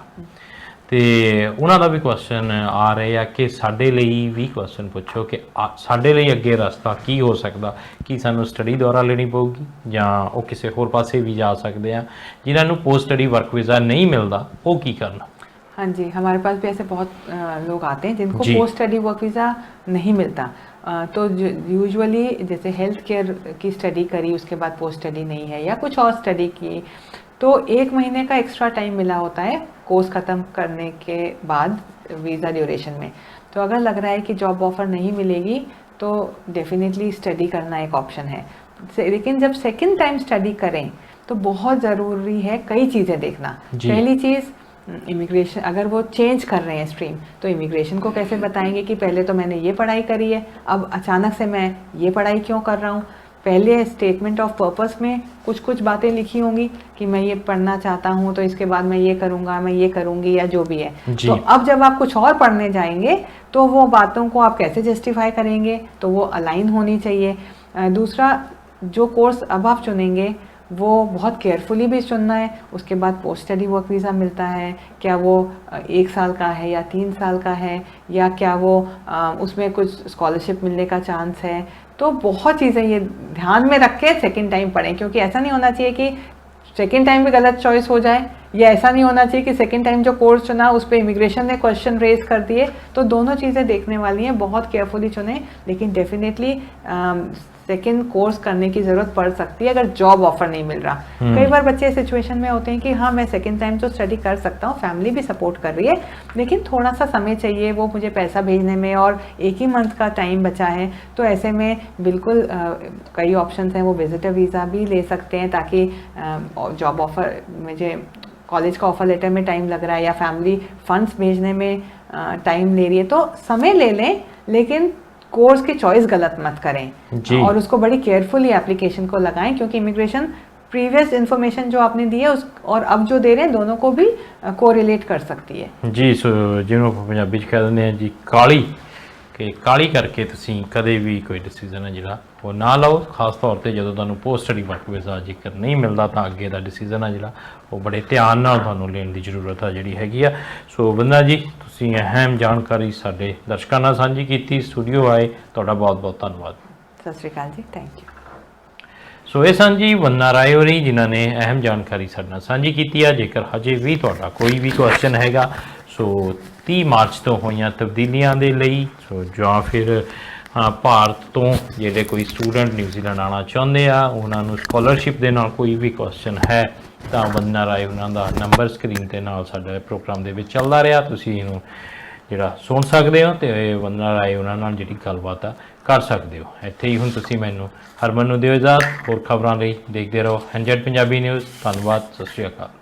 ਤੇ ਉਹਨਾਂ ਦਾ ਵੀ ਕੁਐਸਚਨ ਆ ਰਹੇ ਆ ਕਿ ਸਾਡੇ ਲਈ ਵੀ ਕੁਐਸਚਨ ਪੁੱਛੋ ਕਿ ਸਾਡੇ ਲਈ ਅੱਗੇ ਰਸਤਾ ਕੀ ਹੋ ਸਕਦਾ, ਕੀ ਸਾਨੂੰ ਸਟੱਡੀ ਦੁਆਰਾ ਲੈਣੀ ਪਊਗੀ ਜਾਂ ਉਹ ਕਿਸੇ ਹੋਰ ਪਾਸੇ ਵੀ ਜਾ ਸਕਦੇ ਆ ਜਿਨ੍ਹਾਂ ਨੂੰ पोस्ट स्टडी वर्क वीज़ा नहीं मिलता वो की करना। हाँ जी, हमारे पास भी ऐसे बहुत लोग आते हैं जिनको जी। पोस्ट स्टडी वर्क वीज़ा नहीं मिलता। तो यूजुअली जैसे हेल्थ केयर की स्टडी करी उसके बाद पोस्ट स्टडी नहीं है या कुछ और स्टडी की तो 1 महीने का एक्स्ट्रा टाइम मिला होता है कोर्स ख़त्म करने के बाद वीज़ा ड्यूरेशन में। तो अगर लग रहा है कि जॉब ऑफ़र नहीं मिलेगी तो डेफिनेटली स्टडी करना एक ऑप्शन है। लेकिन जब सेकंड टाइम स्टडी करें तो बहुत ज़रूरी है कई चीज़ें देखना। पहली चीज़ इमिग्रेशन, अगर वो चेंज कर रहे हैं स्ट्रीम तो इमिग्रेशन को कैसे बताएंगे कि पहले तो मैंने ये पढ़ाई करी है, अब अचानक से मैं ये पढ़ाई क्यों कर रहा हूँ। पहले स्टेटमेंट ऑफ पर्पस में कुछ बातें लिखी होंगी कि मैं ये पढ़ना चाहता हूँ तो इसके बाद मैं ये करूँगा, मैं ये करूँगी या जो भी है। तो अब जब आप कुछ और पढ़ने जाएंगे तो वो बातों को आप कैसे जस्टिफाई करेंगे, तो वो अलाइन होनी चाहिए। दूसरा, जो कोर्स अब आप चुनेंगे वो बहुत केयरफुली भी चुनना है। उसके बाद पोस्ट स्टडी वर्क वीज़ा मिलता है, क्या वो 1 साल का है या 3 साल का है या क्या वो उसमें कुछ स्कॉलरशिप मिलने का चांस है। तो बहुत चीज़ें ये ध्यान में रख के सेकेंड टाइम पढ़ें, क्योंकि ऐसा नहीं होना चाहिए कि सेकेंड टाइम भी गलत चॉइस हो जाए या ऐसा नहीं होना चाहिए कि सेकेंड टाइम जो कोर्स चुना उस पर इमिग्रेशन ने क्वेश्चन रेज कर दिए। तो दोनों चीज़ें देखने वाली हैं, बहुत केयरफुली चुनें। लेकिन डेफिनेटली सेकेंड कोर्स करने की ज़रूरत पड़ सकती है अगर जॉब ऑफर नहीं मिल रहा। कई बार बच्चे सिचुएशन में होते हैं कि हाँ मैं सेकेंड टाइम तो स्टडी कर सकता हूँ, फैमिली भी सपोर्ट कर रही है, लेकिन थोड़ा सा समय चाहिए वो मुझे पैसा भेजने में और 1 ही मंथ का टाइम बचा है। तो ऐसे में बिल्कुल कई ऑप्शंस हैं, वो विजिटर वीज़ा भी ले सकते हैं ताकि जॉब ऑफर मुझे कॉलेज का ऑफर लेटर में टाइम लग रहा है या फैमिली फंड्स भेजने में टाइम ले रही है तो समय ले लें, लेकिन कोर्स की चॉइस गलत मत करें और उसको बड़ी केयरफुली एप्लीकेशन को लगाएं, क्योंकि इमिग्रेशन प्रीवियस इन्फॉर्मेशन जो आपने दी है उस और अब जो दे रहे हैं दोनों को भी कोरिलेट कर सकती है जी। सो जिन्हों पंजाबी कह देंगे हैं जी काली कि काली करके तुसीं कदे भी कोई डिसीजन है जिहड़ा वो ना लो, खास तौर पर जो तुहानूं पोस्ट स्टडी वर्क वीज़ा जिक्र नहीं मिलता तो अगे का डिसीजन है जिहड़ा वो बड़े ध्यान नाल तुहानूं लेण दी जरूरत है जिहड़ी हैगी आ। सो वंदना जी तुसीं अहम जानकारी साडे दर्शकां नाल सांझी कीती, स्टूडियो आए, तुहाडा बहुत बहुत धन्नवाद। सत श्री अकाल जी, थैंक यू। सो ये सन जी वंदना राय होरी जिन्हां ने अहम जानकारी साडे नाल सांझी कीती है। जेकर हजे भी तुहाडा कोई भी क्वेश्चन हैगा सो 30 मार्च तो होईयां तब्दीलियां दे लई सो जां फिर भारत तो ਜਿਹੜੇ कोई स्टूडेंट न्यूजीलैंड आना चाਹੁੰਦੇ ਆ ਉਹਨਾਂ ਨੂੰ ਸਕੋਲਰਸ਼ਿਪ ਦੇ ਨਾਲ ਕੋਈ ਵੀ ਕੁਐਸਚਨ ਹੈ ਤਾਂ ਵੰਦਨਾ ਰਾਏ ਉਹਨਾਂ ਦਾ ਨੰਬਰ ਸਕਰੀਨ ਤੇ ਨਾਲ ਸਾਡੇ ਪ੍ਰੋਗਰਾਮ ਦੇ ਵਿੱਚ ਚੱਲਦਾ ਰਿਹਾ, ਤੁਸੀਂ ਇਹਨੂੰ ਜਿਹੜਾ ਸੁਣ ਸਕਦੇ ਹੋ ਤੇ ਵੰਦਨਾ ਰਾਏ ਉਹਨਾਂ ਨਾਲ ਜਿਹੜੀ ਗੱਲਬਾਤ ਆ ਕਰ ਸਕਦੇ ਹੋ। ਇੱਥੇ ਹੀ ਹੁਣ ਤੁਸੀਂ ਮੈਨੂੰ ਹਰਮਨ ਨੂੰ ਦਿਓ ਇਜਾਜ਼ਤ, ਹੋਰ ਖਬਰਾਂ ਲਈ ਦੇਖਦੇ ਰਹੋ NZ ਪੰਜਾਬੀ ਨਿਊਜ਼। ਧੰਨਵਾਦ, ਸਤਿ ਸ਼੍ਰੀ ਅਕਾਲ।